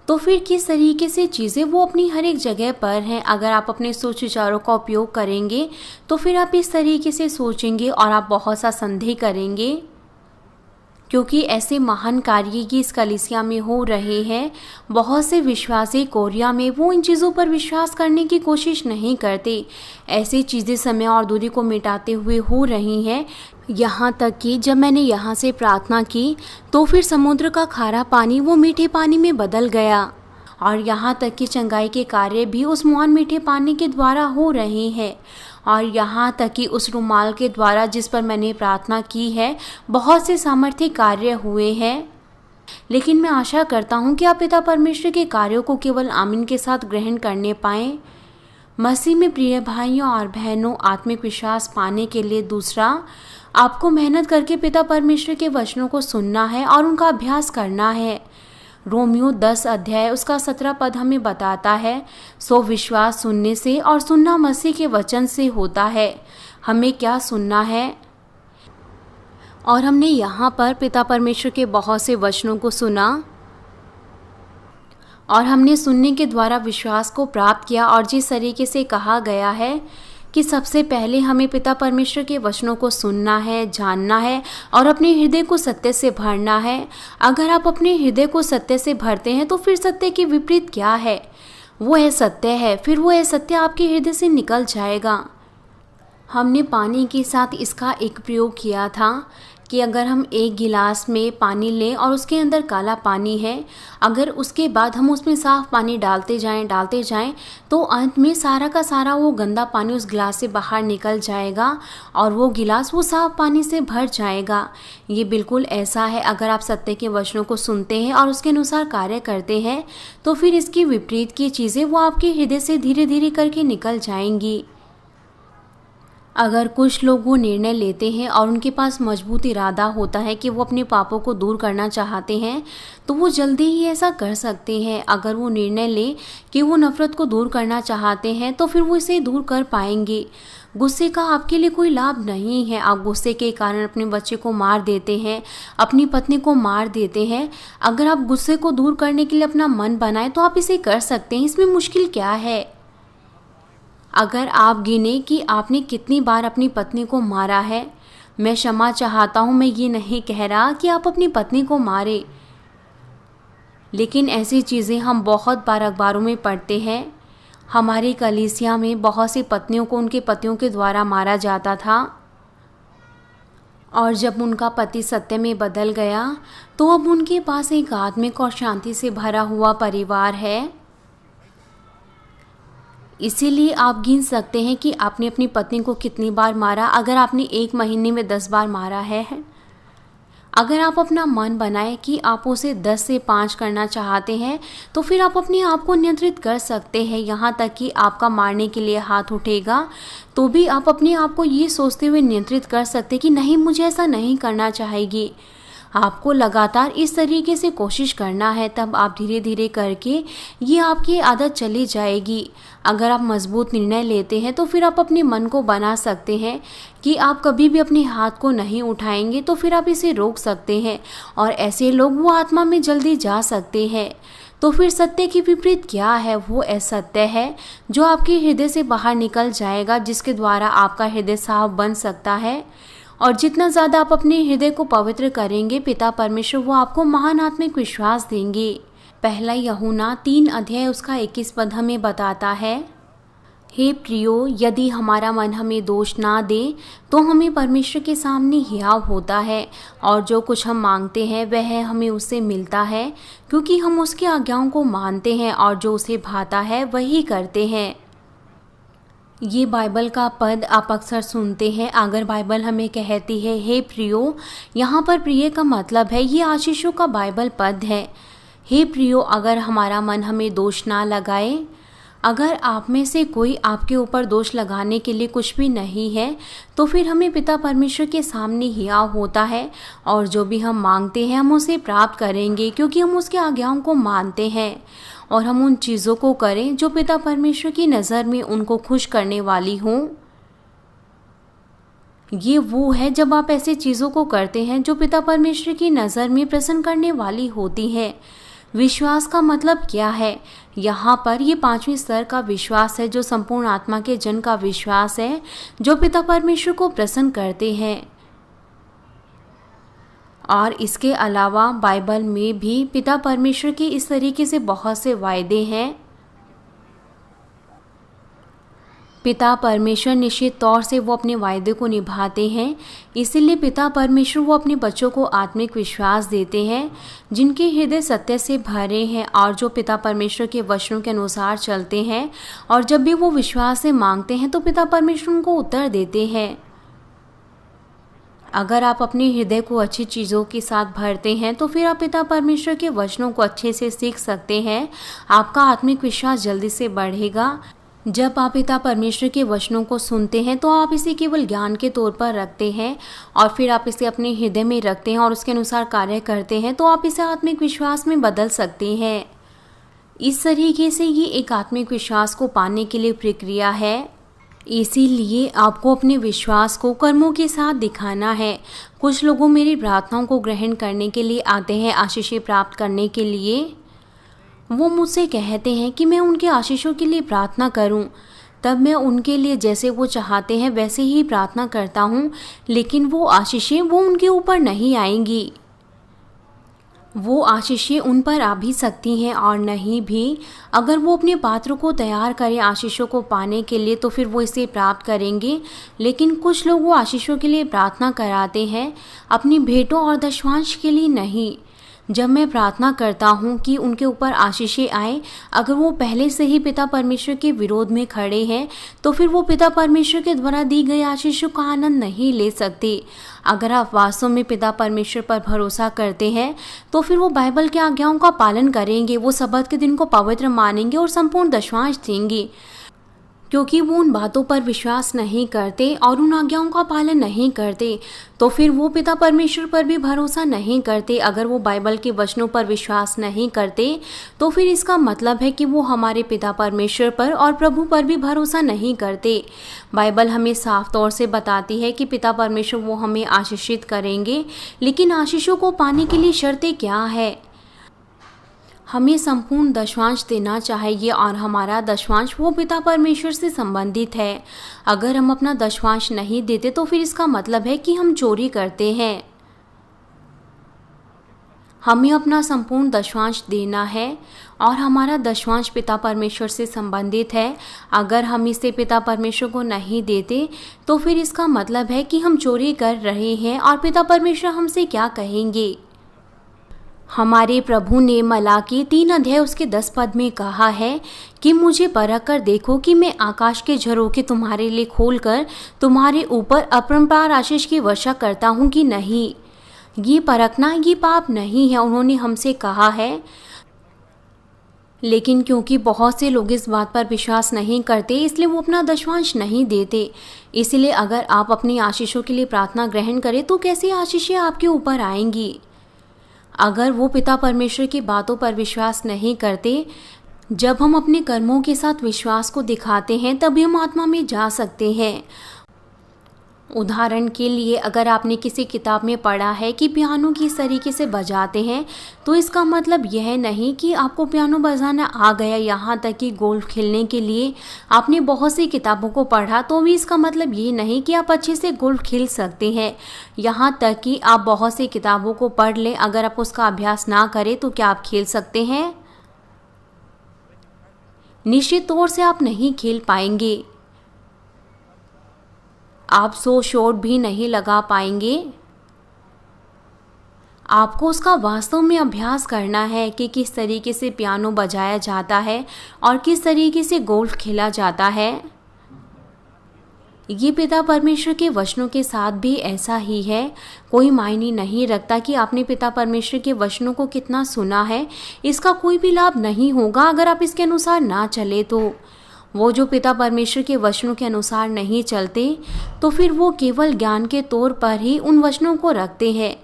तो फिर किस तरीके से चीज़ें वो अपनी हर एक जगह पर हैं। अगर आप अपने सोच विचारों का उपयोग करेंगे तो फिर आप इस तरीके से सोचेंगे और आप बहुत सा संदेह करेंगे, क्योंकि ऐसे महान कार्य की इस कलीसिया में हो रहे हैं। बहुत से विश्वासी कोरिया में वो इन चीज़ों पर विश्वास करने की कोशिश नहीं करते। ऐसी चीज़ें समय और दूरी को मिटाते हुए हो रही हैं। यहाँ तक कि जब मैंने यहाँ से प्रार्थना की तो फिर समुद्र का खारा पानी वो मीठे पानी में बदल गया, और यहाँ तक कि चंगाई के कार्य भी उस मुहान मीठे पानी के द्वारा हो रहे हैं। और यहाँ तक कि उस रुमाल के द्वारा जिस पर मैंने प्रार्थना की है बहुत से सामर्थ्य कार्य हुए हैं। लेकिन मैं आशा करता हूँ कि आप पिता परमेश्वर के कार्यों को केवल आमीन के साथ ग्रहण करने पाएँ। मसीह में प्रिय भाइयों और बहनों, आत्मिक विश्वास पाने के लिए दूसरा, आपको मेहनत करके पिता परमेश्वर के वचनों को सुनना है और उनका अभ्यास करना है। रोमियो 10 अध्याय उसका 17 पद हमें बताता है, सो विश्वास सुनने से और सुनना मसीह के वचन से होता है। हमें क्या सुनना है? और हमने यहाँ पर पिता परमेश्वर के बहुत से वचनों को सुना और हमने सुनने के द्वारा विश्वास को प्राप्त किया। और जिस तरीके से कहा गया है कि सबसे पहले हमें पिता परमेश्वर के वचनों को सुनना है, जानना है और अपने हृदय को सत्य से भरना है। अगर आप अपने हृदय को सत्य से भरते हैं तो फिर सत्य के विपरीत क्या है? वो है सत्य है, फिर वो है सत्य आपके हृदय से निकल जाएगा। हमने पानी के साथ इसका एक प्रयोग किया था कि अगर हम 1 गिलास में पानी लें और उसके अंदर काला पानी है, अगर उसके बाद हम उसमें साफ़ पानी डालते जाएं तो अंत में सारा का सारा वो गंदा पानी उस गिलास से बाहर निकल जाएगा और वो गिलास वो साफ़ पानी से भर जाएगा। ये बिल्कुल ऐसा है। अगर आप सत्य के वचनों को सुनते हैं और उसके अनुसार कार्य करते हैं तो फिर इसकी विपरीत की चीज़ें वो आपके हृदय से धीरे धीरे करके निकल जाएंगी। अगर कुछ लोग वो निर्णय लेते हैं और उनके पास मजबूत इरादा होता है कि वो अपने पापों को दूर करना चाहते हैं, तो वो जल्दी ही ऐसा कर सकते हैं। अगर वो निर्णय ले कि वो नफ़रत को दूर करना चाहते हैं, तो फिर वो इसे दूर कर पाएंगे। गुस्से का आपके लिए कोई लाभ नहीं है। आप गुस्से के कारण अपने बच्चे को मार देते हैं, अपनी पत्नी को मार देते हैं। अगर आप गुस्से को दूर करने के लिए अपना मन बनाएं तो आप इसे कर सकते हैं। इसमें मुश्किल क्या है? अगर आप गिने कि आपने कितनी बार अपनी पत्नी को मारा है, मैं क्षमा चाहता हूँ, मैं ये नहीं कह रहा कि आप अपनी पत्नी को मारे, लेकिन ऐसी चीज़ें हम बहुत बार अखबारों में पढ़ते हैं। हमारी कलीसिया में बहुत सी पत्नियों को उनके पतियों के द्वारा मारा जाता था, और जब उनका पति सत्य में बदल गया तो अब उनके पास एक आत्मिक और शांति से भरा हुआ परिवार है। इसीलिए आप गिन सकते हैं कि आपने अपनी पत्नी को कितनी बार मारा। अगर आपने एक महीने में 10 बार मारा है, अगर आप अपना मन बनाएं कि आप उसे 10 से 5 करना चाहते हैं, तो फिर आप अपने आप को नियंत्रित कर सकते हैं। यहाँ तक कि आपका मारने के लिए हाथ उठेगा तो भी आप अपने आप को ये सोचते हुए नियंत्रित कर सकते हैं कि नहीं, मुझे ऐसा नहीं करना चाहेगी। आपको लगातार इस तरीके से कोशिश करना है, तब आप धीरे धीरे करके ये आपकी आदत चली जाएगी। अगर आप मजबूत निर्णय लेते हैं तो फिर आप अपने मन को बना सकते हैं कि आप कभी भी अपने हाथ को नहीं उठाएंगे, तो फिर आप इसे रोक सकते हैं और ऐसे लोग वो आत्मा में जल्दी जा सकते हैं। तो फिर सत्य के विपरीत क्या है? वो असत्य है जो आपके हृदय से बाहर निकल जाएगा, जिसके द्वारा आपका हृदय साफ बन सकता है। और जितना ज़्यादा आप अपने हृदय को पवित्र करेंगे, पिता परमेश्वर वो आपको महान आत्मिक विश्वास देंगे। पहला यूहन्ना 3 अध्याय उसका 21 पद हमें बताता है, हे प्रियो, यदि हमारा मन हमें दोष ना दे तो हमें परमेश्वर के सामने हियाव होता है, और जो कुछ हम मांगते हैं वह हमें उससे मिलता है, क्योंकि हम उसकी आज्ञाओं को मानते हैं और जो उसे भाता है वही करते हैं। ये बाइबल का पद आप अक्सर सुनते हैं। अगर बाइबल हमें कहती है हे प्रियो, यहाँ पर प्रिय का मतलब है ये आशीषों का बाइबल पद है। हे प्रियो, अगर हमारा मन हमें दोष ना लगाए, अगर आप में से कोई आपके ऊपर दोष लगाने के लिए कुछ भी नहीं है, तो फिर हमें पिता परमेश्वर के सामने हियाव होता है और जो भी हम मांगते हैं हम उसे प्राप्त करेंगे, क्योंकि हम उसकी आज्ञाओं को मानते हैं और हम उन चीज़ों को करें जो पिता परमेश्वर की नज़र में उनको खुश करने वाली हों। ये वो है जब आप ऐसी चीज़ों को करते हैं जो पिता परमेश्वर की नज़र में प्रसन्न करने वाली होती है। विश्वास का मतलब क्या है? यहाँ पर ये 5वें स्तर का विश्वास है, जो संपूर्ण आत्मा के जन का विश्वास है, जो पिता परमेश्वर को प्रसन्न करते हैं। और इसके अलावा बाइबल में भी पिता परमेश्वर के इस तरीके से बहुत से वायदे हैं। पिता परमेश्वर निश्चित तौर से वो अपने वायदे को निभाते हैं, इसीलिए पिता परमेश्वर वो अपने बच्चों को आत्मिक विश्वास देते हैं, जिनके हृदय सत्य से भरे हैं और जो पिता परमेश्वर के वचनों के अनुसार चलते हैं। और जब भी वो विश्वास से मांगते हैं तो पिता परमेश्वर उनको उत्तर देते हैं। अगर आप अपने हृदय को अच्छी चीज़ों के साथ भरते हैं तो फिर आप पिता परमेश्वर के वचनों को अच्छे से सीख सकते हैं। आपका आत्मिक विश्वास जल्दी से बढ़ेगा। जब आप पिता परमेश्वर के वचनों को सुनते हैं तो आप इसे केवल ज्ञान के तौर पर रखते हैं और फिर आप इसे अपने हृदय में रखते हैं और उसके अनुसार कार्य करते हैं, तो आप इसे आत्मिक विश्वास में बदल सकते हैं। इस तरीके से ये एक आत्मिक विश्वास को पाने के लिए प्रक्रिया है। इसीलिए आपको अपने विश्वास को कर्मों के साथ दिखाना है। कुछ लोगों मेरी प्रार्थनाओं को ग्रहण करने के लिए आते हैं, आशीषें प्राप्त करने के लिए। वो मुझसे कहते हैं कि मैं उनके आशीषों के लिए प्रार्थना करूं, तब मैं उनके लिए जैसे वो चाहते हैं वैसे ही प्रार्थना करता हूं, लेकिन वो आशीषें वो उनके ऊपर नहीं आएंगी। वो आशीषें उन पर आ भी सकती हैं और नहीं भी। अगर वो अपने पात्र को तैयार करें आशीषों को पाने के लिए तो फिर वो इसे प्राप्त करेंगे। लेकिन कुछ लोग वो आशीषों के लिए प्रार्थना कराते हैं, अपनी भेंटों और दशवांश के लिए नहीं। जब मैं प्रार्थना करता हूँ कि उनके ऊपर आशीषें आए, अगर वो पहले से ही पिता परमेश्वर के विरोध में खड़े हैं तो फिर वो पिता परमेश्वर के द्वारा दी गई आशीषों का आनंद नहीं ले सकते। अगर आप वास्तव में पिता परमेश्वर पर भरोसा करते हैं तो फिर वो बाइबल की आज्ञाओं का पालन करेंगे, वो सब्त के दिन को पवित्र मानेंगे और संपूर्ण दशवांश देंगे। क्योंकि वो उन बातों पर विश्वास नहीं करते और उन आज्ञाओं का पालन नहीं करते, तो फिर वो पिता परमेश्वर पर भी भरोसा नहीं करते। अगर वो बाइबल के वचनों पर विश्वास नहीं करते, तो फिर इसका मतलब है कि वो हमारे पिता परमेश्वर पर और प्रभु पर भी भरोसा नहीं करते। बाइबल हमें साफ तौर से बताती है कि पिता परमेश्वर वो हमें आशीषित करेंगे, लेकिन आशीषों को पाने के लिए शर्तें क्या है? हमें संपूर्ण दशवांश देना चाहिए और हमारा दशवांश वो पिता परमेश्वर से संबंधित है। अगर हम अपना दशवांश नहीं देते तो फिर इसका मतलब है कि हम चोरी करते हैं। हमें अपना संपूर्ण दशवांश देना है और हमारा दशवांश पिता परमेश्वर से संबंधित है। अगर हम इसे पिता परमेश्वर को नहीं देते तो फिर इसका मतलब है कि हम चोरी कर रहे हैं और पिता परमेश्वर हमसे क्या कहेंगे? हमारे प्रभु ने मलाकी 3 अध्याय उसके 10 पद में कहा है कि मुझे परख कर देखो कि मैं आकाश के झरोखे तुम्हारे लिए खोलकर तुम्हारे ऊपर अपरंपार आशीष की वर्षा करता हूँ कि नहीं। ये परखना ये पाप नहीं है, उन्होंने हमसे कहा है। लेकिन क्योंकि बहुत से लोग इस बात पर विश्वास नहीं करते, इसलिए वो अपना दशवांश नहीं देते। इसलिए अगर आप अपनी आशीषों के लिए प्रार्थना ग्रहण करें तो कैसी आशीषें आपके ऊपर आएंगी? अगर वो पिता परमेश्वर की बातों पर विश्वास नहीं करते, जब हम अपने कर्मों के साथ विश्वास को दिखाते हैं तभी हम आत्मा में जा सकते हैं। उदाहरण के लिए, अगर आपने किसी किताब में पढ़ा है कि पियानो किस तरीके से बजाते हैं, तो इसका मतलब यह नहीं कि आपको पियानो बजाना आ गया। यहाँ तक कि गोल्फ खेलने के लिए आपने बहुत सी किताबों को पढ़ा, तो भी इसका मतलब ये नहीं कि आप अच्छे से गोल्फ खेल सकते हैं। यहाँ तक कि आप बहुत सी किताबों को पढ़ लें, अगर आप उसका अभ्यास ना करें तो क्या आप खेल सकते हैं? निश्चित तौर से आप नहीं खेल पाएंगे। आप 100 शॉट भी नहीं लगा पाएंगे। आपको उसका वास्तव में अभ्यास करना है कि किस तरीके से पियानो बजाया जाता है और किस तरीके से गोल्फ खेला जाता है। ये पिता परमेश्वर के वचनों के साथ भी ऐसा ही है। कोई मायने नहीं रखता कि आपने पिता परमेश्वर के वचनों को कितना सुना है, इसका कोई भी लाभ नहीं होगा अगर आप इसके अनुसार ना चले। तो वो जो पिता परमेश्वर के वचनों के अनुसार नहीं चलते, तो फिर वो केवल ज्ञान के तौर पर ही उन वचनों को रखते हैं।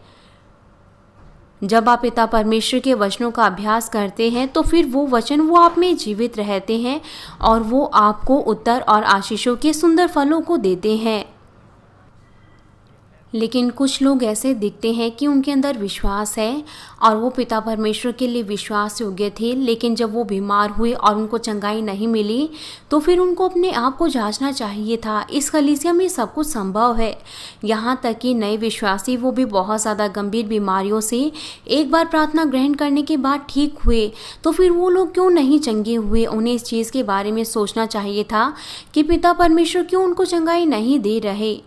जब आप पिता परमेश्वर के वचनों का अभ्यास करते हैं तो फिर वो वचन वो आप में जीवित रहते हैं और वो आपको उत्तर और आशीषों के सुंदर फलों को देते हैं। लेकिन कुछ लोग ऐसे दिखते हैं कि उनके अंदर विश्वास है और वो पिता परमेश्वर के लिए विश्वास योग्य थे, लेकिन जब वो बीमार हुए और उनको चंगाई नहीं मिली तो फिर उनको अपने आप को जांचना चाहिए था। इस कलीसिया में सब कुछ संभव है। यहाँ तक कि नए विश्वासी वो भी बहुत ज़्यादा गंभीर बीमारियों से एक बार प्रार्थना ग्रहण करने के बाद ठीक हुए, तो फिर वो लोग क्यों नहीं चंगे हुए? उन्हें इस चीज़ के बारे में सोचना चाहिए था कि पिता परमेश्वर क्यों उनको चंगाई नहीं दे रहे।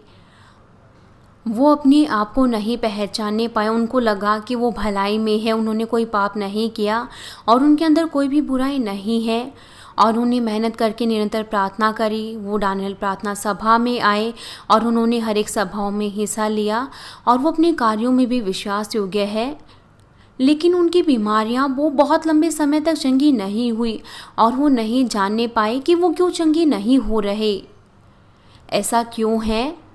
वो अपने आप को नहीं पहचानने पाए। उनको लगा कि वो भलाई में है, उन्होंने कोई पाप नहीं किया और उनके अंदर कोई भी बुराई नहीं है। और उन्हें मेहनत करके निरंतर प्रार्थना करी। वो डानियल प्रार्थना सभा में आए और उन्होंने हर एक सभाओं में हिस्सा लिया और वो अपने कार्यों में भी विश्वास योग्य है। लेकिन उनकी बीमारियां वो बहुत लंबे समय तक चंगी नहीं हुई और वो नहीं जानने पाए कि वो क्यों चंगी नहीं हो रहे। ऐसा क्यों है?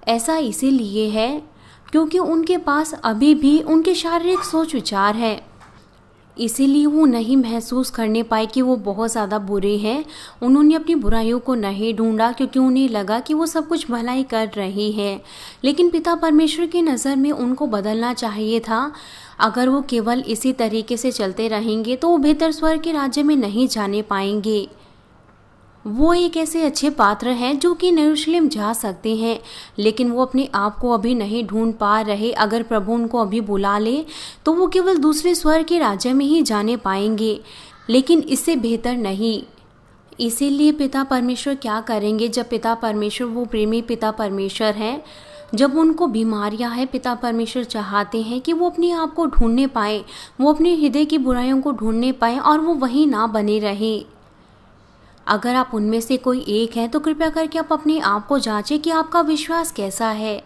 ऐसा इसीलिए है क्योंकि उनके पास अभी भी उनके शारीरिक सोच विचार है। इसीलिए वो नहीं महसूस करने पाए कि वो बहुत ज़्यादा बुरे हैं। उन्होंने अपनी बुराइयों को नहीं ढूंढा क्योंकि उन्हें लगा कि वो सब कुछ भलाई कर रही है। लेकिन पिता परमेश्वर की नज़र में उनको बदलना चाहिए था। अगर वो केवल इसी तरीके से चलते रहेंगे तो वो बेहतर स्वर्ग के राज्य में नहीं जाने पाएंगे। वो एक ऐसे अच्छे पात्र हैं जो कि यरूशलेम जा सकते हैं, लेकिन वो अपने आप को अभी नहीं ढूंढ पा रहे। अगर प्रभु उनको अभी बुला ले तो वो केवल दूसरे स्वर्ग के राज्य में ही जाने पाएंगे, लेकिन इससे बेहतर नहीं। इसीलिए पिता परमेश्वर क्या करेंगे? जब पिता परमेश्वर वो प्रेमी पिता परमेश्वर हैं, जब उनको बीमारियां हैं, पिता परमेश्वर चाहते हैं कि वो अपने आप को ढूंढने पाए, वो अपने हृदय की बुराइयों को ढूंढने पाए और वो वहीं ना बने रहे। अगर आप उनमें से कोई एक हैं तो कृपया करके आप अपने आप को जांचें कि आपका विश्वास कैसा है।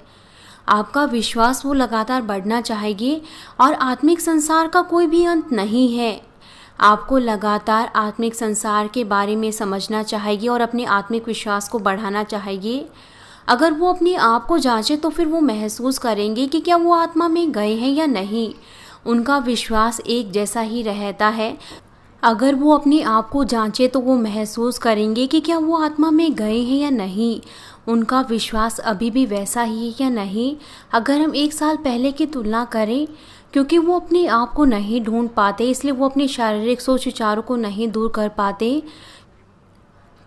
आपका विश्वास वो लगातार बढ़ना चाहिए और आत्मिक संसार का कोई भी अंत नहीं है। आपको लगातार आत्मिक संसार के बारे में समझना चाहिए और अपने आत्मिक विश्वास को बढ़ाना चाहिए। अगर वो अपने आप को जांचे तो फिर वो महसूस करेंगे कि क्या वो आत्मा में गए हैं या नहीं। उनका विश्वास एक जैसा ही रहता है। अगर वो अपने आप को जांचे तो वो महसूस करेंगे कि क्या वो आत्मा में गए हैं या नहीं। उनका विश्वास अभी भी वैसा ही है या नहीं। अगर हम 1 साल पहले की तुलना करें, क्योंकि वो अपने आप को नहीं ढूंढ पाते, इसलिए वो अपने शारीरिक सोच विचारों को नहीं दूर कर पाते,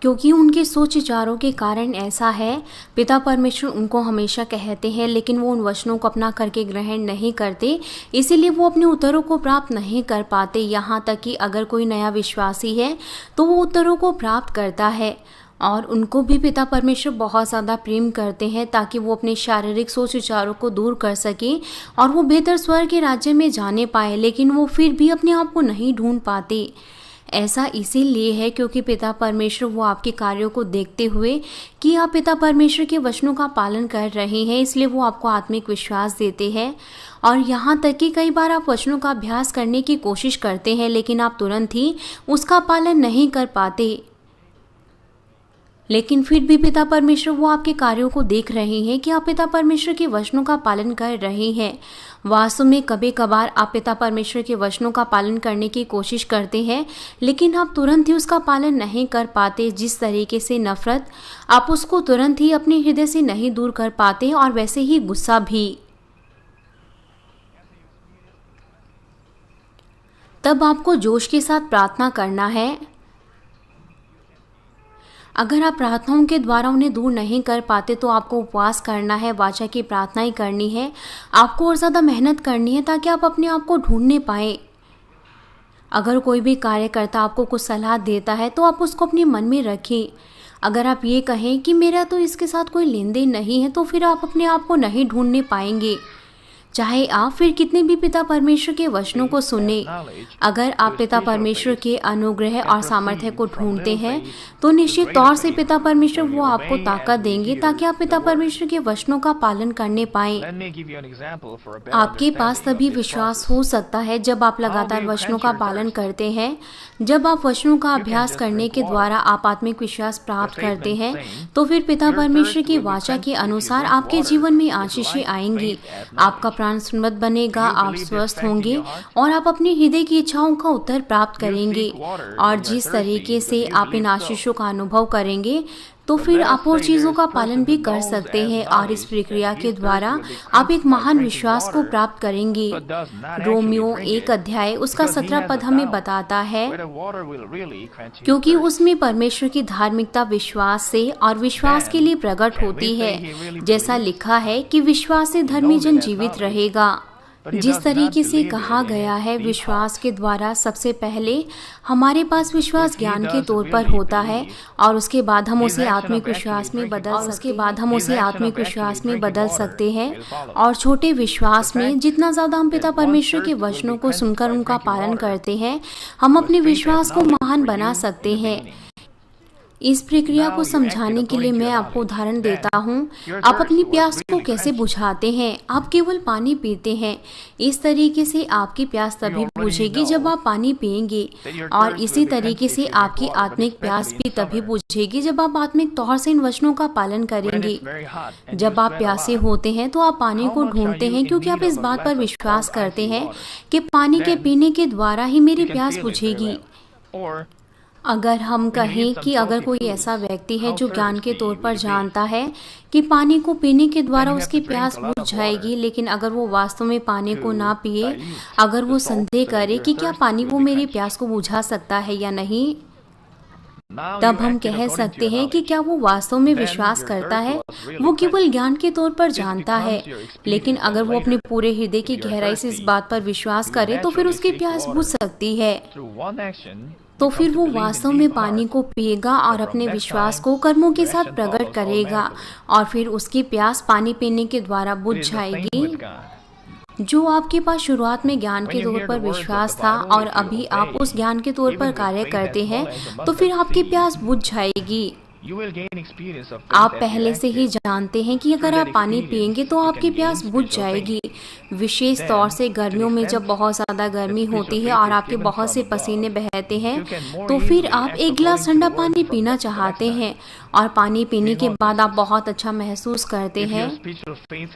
क्योंकि उनके सोच विचारों के कारण ऐसा है। पिता परमेश्वर उनको हमेशा कहते हैं, लेकिन वो उन वचनों को अपना करके ग्रहण नहीं करते, इसीलिए वो अपने उत्तरों को प्राप्त नहीं कर पाते। यहाँ तक कि अगर कोई नया विश्वासी है तो वो उत्तरों को प्राप्त करता है और उनको भी पिता परमेश्वर बहुत ज़्यादा प्रेम करते हैं, ताकि वो अपने शारीरिक सोच विचारों को दूर कर सके और वो बेहतर स्वर्ग के राज्य में जाने पाए। लेकिन वो फिर भी अपने आप को नहीं ढूंढ पाते। ऐसा इसीलिए है क्योंकि पिता परमेश्वर वो आपके कार्यों को देखते हुए कि आप पिता परमेश्वर के वचनों का पालन कर रहे हैं, इसलिए वो आपको आत्मिक विश्वास देते हैं। और यहाँ तक कि कई बार आप वचनों का अभ्यास करने की कोशिश करते हैं, लेकिन आप तुरंत ही उसका पालन नहीं कर पाते। लेकिन फिर भी पिता परमेश्वर वो आपके कार्यों को देख रहे हैं कि आप पिता परमेश्वर के वचनों का पालन कर रहे हैं। वास्तव में कभी कभार आप पिता परमेश्वर के वचनों का पालन करने की कोशिश करते हैं, लेकिन आप तुरंत ही उसका पालन नहीं कर पाते। जिस तरीके से नफरत, आप उसको तुरंत ही अपने हृदय से नहीं दूर कर पाते, और वैसे ही गुस्सा भी। तब आपको जोश के साथ प्रार्थना करना है। अगर आप प्रार्थनाओं के द्वारा उन्हें दूर नहीं कर पाते तो आपको उपवास करना है, वाचा की प्रार्थना ही करनी है। आपको और ज़्यादा मेहनत करनी है ताकि आप अपने आप को ढूंढने पाए। अगर कोई भी कार्यकर्ता आपको कुछ सलाह देता है तो आप उसको अपने मन में रखें। अगर आप ये कहें कि मेरा तो इसके साथ कोई लेन देन नहीं है, तो फिर आप अपने आप को नहीं ढूंढने पाएंगे, चाहे आप फिर कितने भी पिता परमेश्वर के वचनों को सुने। अगर आप पिता परमेश्वर के अनुग्रह और सामर्थ्य को ढूंढते हैं तो निश्चित तौर से पिता परमेश्वर वो आपको ताकत देंगे ताकि आप पिता परमेश्वर के वचनों का पालन करने पाएं। आपके पास तभी विश्वास हो सकता है जब आप लगातार वचनों का पालन करते हैं। जब आप वचनों का अभ्यास करने के द्वारा आप आत्मिक विश्वास प्राप्त करते हैं, तो फिर पिता परमेश्वर की वाचा के अनुसार आपके जीवन में आशीषें आएंगी। आपका प्राण सुनवत बनेगा, आप स्वस्थ होंगे और आप अपनी हृदय की इच्छाओं का उत्तर प्राप्त करेंगे। और जिस तरीके से आप इन आशीषों का अनुभव करेंगे, तो फिर आप और चीज़ों का पालन भी कर सकते हैं, और इस प्रक्रिया के द्वारा आप एक महान विश्वास को प्राप्त करेंगे। रोमियो 1 अध्याय उसका 17 पद हमें बताता है, क्योंकि उसमें परमेश्वर की धार्मिकता विश्वास से और विश्वास के लिए प्रकट होती है। जैसा लिखा है कि विश्वास से धर्मी जन जीवित रहेगा। जिस तरीके से कहा गया है, विश्वास के द्वारा सबसे पहले हमारे पास विश्वास ज्ञान के तौर पर होता है, और उसके बाद हम उसे आत्मिक विश्वास में बदल सकते हैं। और छोटे विश्वास में जितना ज़्यादा हम पिता परमेश्वर के वचनों को सुनकर उनका पालन करते हैं, हम अपने विश्वास को महान बना सकते हैं। इस प्रक्रिया को समझाने के लिए मैं आपको उदाहरण देता हूँ। आप अपनी प्यास को कैसे बुझाते हैं? आप केवल पानी पीते हैं। इस तरीके से आपकी प्यास तभी बुझेगी जब आप पानी पिएंगे, और इसी तरीके से आपकी आत्मिक प्यास भी तभी बुझेगी जब आप आत्मिक तौर से इन वचनों का पालन करेंगे। जब आप प्यासे होते हैं तो आप पानी को ढूंढते हैं, क्योंकि आप इस बात पर विश्वास करते हैं कि पानी के पीने के द्वारा ही मेरी प्यास बुझेगी। अगर हम कहें कि अगर कोई ऐसा व्यक्ति है जो ज्ञान के तौर पर जानता है कि पानी को पीने के द्वारा उसकी प्यास बुझ जाएगी, लेकिन अगर वो वास्तव में पानी को ना पिए, अगर वो संदेह करे कि क्या पानी वो मेरी प्यास को बुझा सकता है या नहीं, तब हम कह सकते हैं कि क्या वो वास्तव में विश्वास करता है। वो केवल ज्ञान के तौर पर जानता है, लेकिन अगर वो अपने पूरे हृदय की गहराई से इस बात पर विश्वास करे तो फिर उसकी प्यास बुझ सकती है। तो फिर वो वास्तव में पानी को पिएगा और अपने विश्वास को कर्मों के साथ प्रकट करेगा, और फिर उसकी प्यास पानी पीने के द्वारा बुझ जाएगी। जो आपके पास शुरुआत में ज्ञान के तौर पर विश्वास था और अभी आप उस ज्ञान के तौर पर कार्य करते हैं, तो फिर आपकी प्यास बुझ जाएगी। आप पहले से ही जानते हैं कि अगर आप पानी पिएंगे तो आपकी प्यास बुझ जाएगी। विशेष तौर से गर्मियों में जब बहुत ज़्यादा गर्मी होती है और आपके बहुत से पसीने बहते हैं, तो फिर आप एक गिलास ठंडा पानी पीना चाहते हैं और पानी पीने के बाद आप बहुत अच्छा महसूस करते हैं।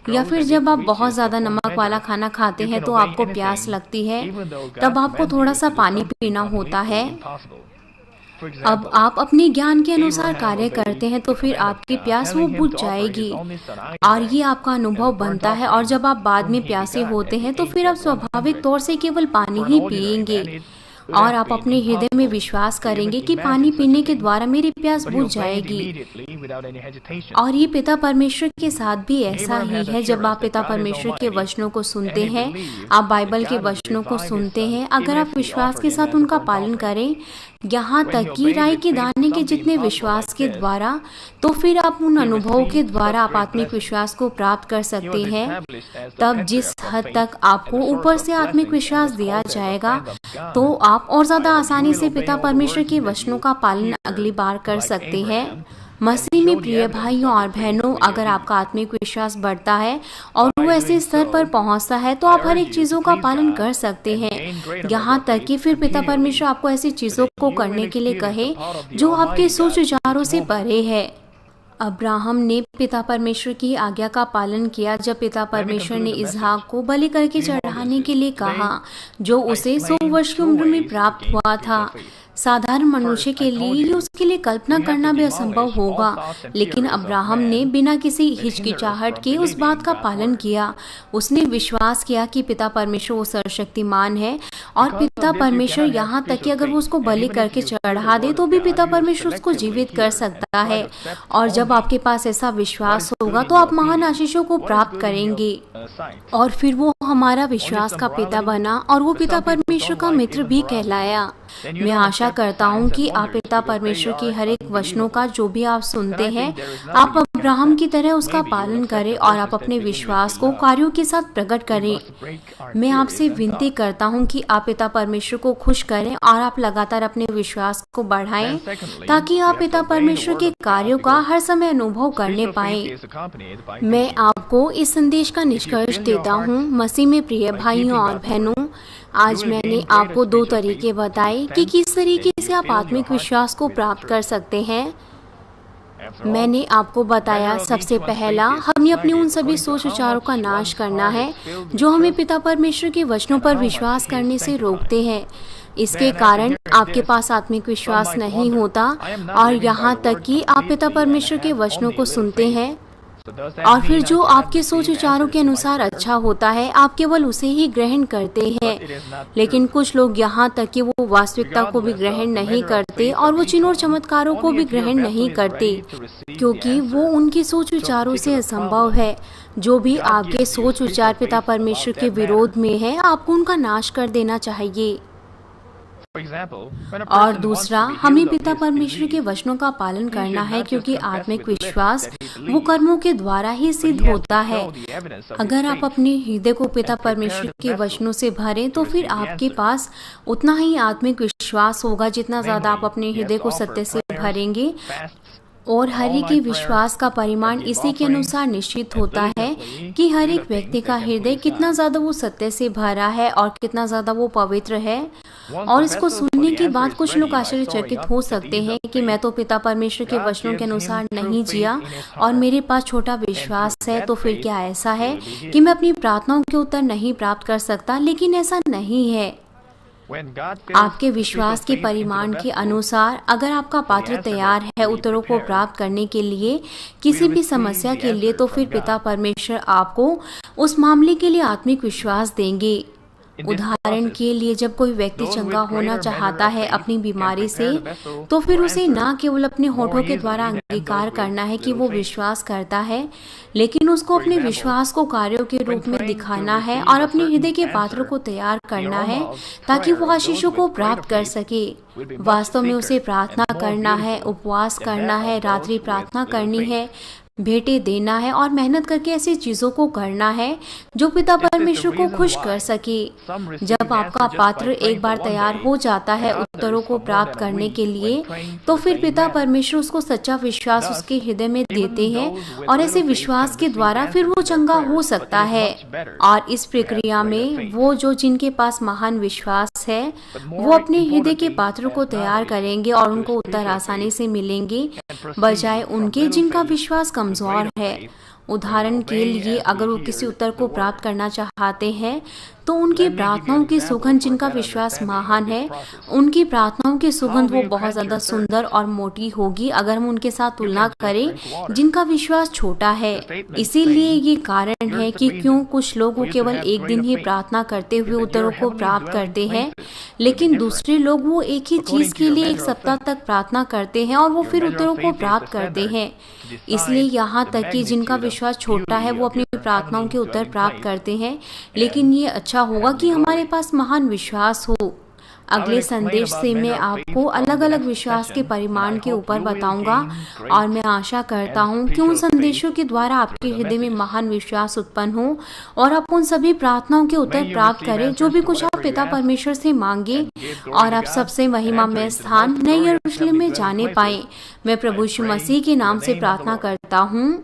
या फिर जब आप बहुत ज़्यादा नमक वाला खाना खाते हैं तो आपको प्यास लगती है, तब आपको थोड़ा सा पानी पीना होता है। अब आप अपने ज्ञान के अनुसार कार्य करते हैं तो फिर आपकी प्यास वो बुझ जाएगी और ये आपका अनुभव बनता है। और जब आप बाद में प्यासे होते हैं तो फिर आप स्वाभाविक तौर से केवल पानी ही पिएंगे और आप अपने हृदय में विश्वास करेंगे कि पानी पीने के द्वारा मेरी प्यास बुझ जाएगी। और ये पिता परमेश्वर के साथ भी ऐसा ही है। जब आप पिता परमेश्वर के वचनों को सुनते हैं, आप बाइबल के वचनों को सुनते हैं, अगर आप विश्वास के साथ उनका पालन करें, यहाँ तक कि राई के दाने के जितने विश्वास के द्वारा, तो फिर आप उन अनुभवों के द्वारा आप आत्मिक विश्वास को प्राप्त कर सकते हैं। तब जिस हद तक आपको ऊपर से आत्मिक विश्वास दिया जाएगा, तो आप और ज्यादा आसानी से पिता परमेश्वर के वचनों का पालन अगली बार कर सकते हैं। मसीह में प्रिय भाइयों और बहनों, अगर आपका आत्मिक विश्वास बढ़ता है और वो ऐसे स्तर पर पहुंचता है तो आप हर एक चीजों का पालन कर सकते हैं, यहाँ तक कि फिर पिता परमेश्वर आपको ऐसी चीजों को करने के लिए कहे जो आपके सोच विचारों से परे है। अब्राहम ने पिता परमेश्वर की आज्ञा का पालन किया जब पिता परमेश्वर ने इसहाक को बलि करके चढ़ाने के लिए कहा, जो उसे 100 वर्ष की उम्र में प्राप्त हुआ था। साधारण मनुष्य के लिए ये उसके लिए कल्पना करना भी असंभव होगा, लेकिन अब्राहम ने बिना किसी हिचकिचाहट के उस बात का पालन किया। उसने विश्वास किया कि पिता परमेश्वर वो सर्वशक्तिमान है और पिता परमेश्वर यहाँ तक कि अगर वो उसको बलि करके चढ़ा दे तो भी पिता परमेश्वर उसको जीवित कर सकता है। और जब आपके पास ऐसा विश्वास होगा तो आप महान आशीषों को प्राप्त करेंगे। और फिर वो हमारा विश्वास का पिता बना और वो पिता परमेश्वर का मित्र भी कहलाया। मैं आशा करता हूँ कि आप पिता परमेश्वर के हर एक वचनों का जो भी आप सुनते हैं, आप अब्राहम की तरह उसका पालन करें और आप अपने विश्वास को कार्यों के साथ प्रकट करें। मैं आपसे विनती करता हूँ कि आप पिता परमेश्वर को खुश करें और आप लगातार अपने विश्वास को बढ़ाएं ताकि आप पिता परमेश्वर के कार्यों का हर समय अनुभव करने पाएं। मैं आपको इस संदेश का निष्कर्ष देता हूँ। मसीह में प्रिय भाइयों और बहनों, आज मैंने आपको 2 तरीके बताए कि किस तरीके से आप आत्मिक विश्वास को प्राप्त कर सकते हैं। मैंने आपको बताया, सबसे पहला, हमें अपने उन सभी सोच विचारों का नाश करना है जो हमें पिता परमेश्वर के वचनों पर विश्वास करने से रोकते हैं। इसके कारण आपके पास आत्मिक विश्वास नहीं होता और यहाँ तक कि आप पिता परमेश्वर के वचनों को सुनते हैं और फिर जो आपके सोच विचारों के अनुसार अच्छा होता है आप केवल उसे ही ग्रहण करते हैं। लेकिन कुछ लोग यहाँ तक कि वो वास्तविकता को भी ग्रहण नहीं करते और वो चिन्ह और चमत्कारों को भी ग्रहण नहीं करते, क्योंकि वो उनकी सोच विचारों से असंभव है। जो भी आपके सोच विचार पिता परमेश्वर के विरोध में है, आपको उनका नाश कर देना चाहिए। और दूसरा, हमें पिता परमेश्वर के वचनों का पालन करना है, क्योंकि आत्मिक विश्वास वो कर्मों के द्वारा ही सिद्ध होता है। अगर आप अपने हृदय को पिता परमेश्वर के वचनों से भरें तो फिर आपके पास उतना ही आत्मिक विश्वास होगा जितना ज्यादा आप अपने हृदय को सत्य से भरेंगे। और हर एक के विश्वास का परिमाण इसी के अनुसार निश्चित होता है कि हर एक व्यक्ति का हृदय कितना ज्यादा वो सत्य से भरा है और कितना ज्यादा वो पवित्र है। और इसको सुनने के बाद कुछ लोग आश्चर्यचकित हो सकते हैं कि मैं तो पिता परमेश्वर के वचनों के अनुसार नहीं जिया और मेरे पास छोटा विश्वास है, तो फिर क्या ऐसा है कि मैं अपनी प्रार्थनाओं के उत्तर नहीं प्राप्त कर सकता? लेकिन ऐसा नहीं है। आपके विश्वास के परिमाण के अनुसार अगर आपका पात्र तैयार है उत्तरों को प्राप्त करने के लिए, किसी भी समस्या के लिए, तो फिर पिता परमेश्वर आपको उस मामले के लिए आत्मिक विश्वास देंगे। उदाहरण के लिए, जब कोई व्यक्ति चंगा होना चाहता है अपनी बीमारी से, तो फिर उसे न केवल अपने होठों के द्वारा अंगीकार करना है कि वो विश्वास करता है, लेकिन उसको अपने विश्वास को कार्यों के रूप में दिखाना है और अपने हृदय के पात्र को तैयार करना है ताकि वो आशीषों को प्राप्त कर सके। वास्तव में उसे प्रार्थना करना है, उपवास करना है, रात्रि प्रार्थना करनी है, भेंटें देना है और मेहनत करके ऐसी चीज़ों को करना है जो पिता परमेश्वर को खुश कर सके। जब आपका पात्र एक बार तैयार हो जाता है उत्तरों को प्राप्त करने के लिए, तो फिर पिता परमेश्वर उसको सच्चा विश्वास उसके हृदय में देते हैं और ऐसे विश्वास के द्वारा फिर वो चंगा हो सकता है। और इस प्रक्रिया में वो जो जिनके पास महान विश्वास है वो अपने हृदय के पात्रों को तैयार करेंगे और उनको उत्तर आसानी से मिलेंगे, बजाय उनके जिनका विश्वास कमजोर है। उदाहरण के लिए अगर वो किसी उत्तर को प्राप्त करना चाहते हैं तो उनकी प्रार्थनाओं की सुगंध, जिनका विश्वास महान है, उनकी प्रार्थनाओं की सुगंध वो बहुत ज़्यादा सुंदर और मोटी होगी अगर हम उनके साथ तुलना करें जिनका विश्वास छोटा है। इसीलिए ये कारण है कि क्यों कुछ लोग वो केवल एक दिन ही प्रार्थना करते हुए उत्तरों को प्राप्त करते हैं, लेकिन दूसरे लोग वो एक ही चीज़ के लिए एक सप्ताह तक प्रार्थना करते हैं और वो फिर उत्तरों को प्राप्त करते हैं। इसलिए यहाँ तक कि जिनका विश्वास छोटा है वो अपनी प्रार्थनाओं के उत्तर प्राप्त करते हैं, लेकिन ये अच्छा होगा कि हमारे पास महान विश्वास हो। अगले संदेश से मैं आपको अलग अलग विश्वास के परिमाण के ऊपर बताऊंगा और मैं आशा करता हूं कि उन संदेशों के द्वारा आपके हृदय में महान विश्वास उत्पन्न हो और आप उन सभी प्रार्थनाओं के उत्तर प्राप्त करें जो भी कुछ आप पिता परमेश्वर से मांगे, और आप सबसे महिमामय स्थान नए यरूशलेम में जाने पाए। मैं प्रभु यीशु मसीह के नाम से प्रार्थना करता हूँ,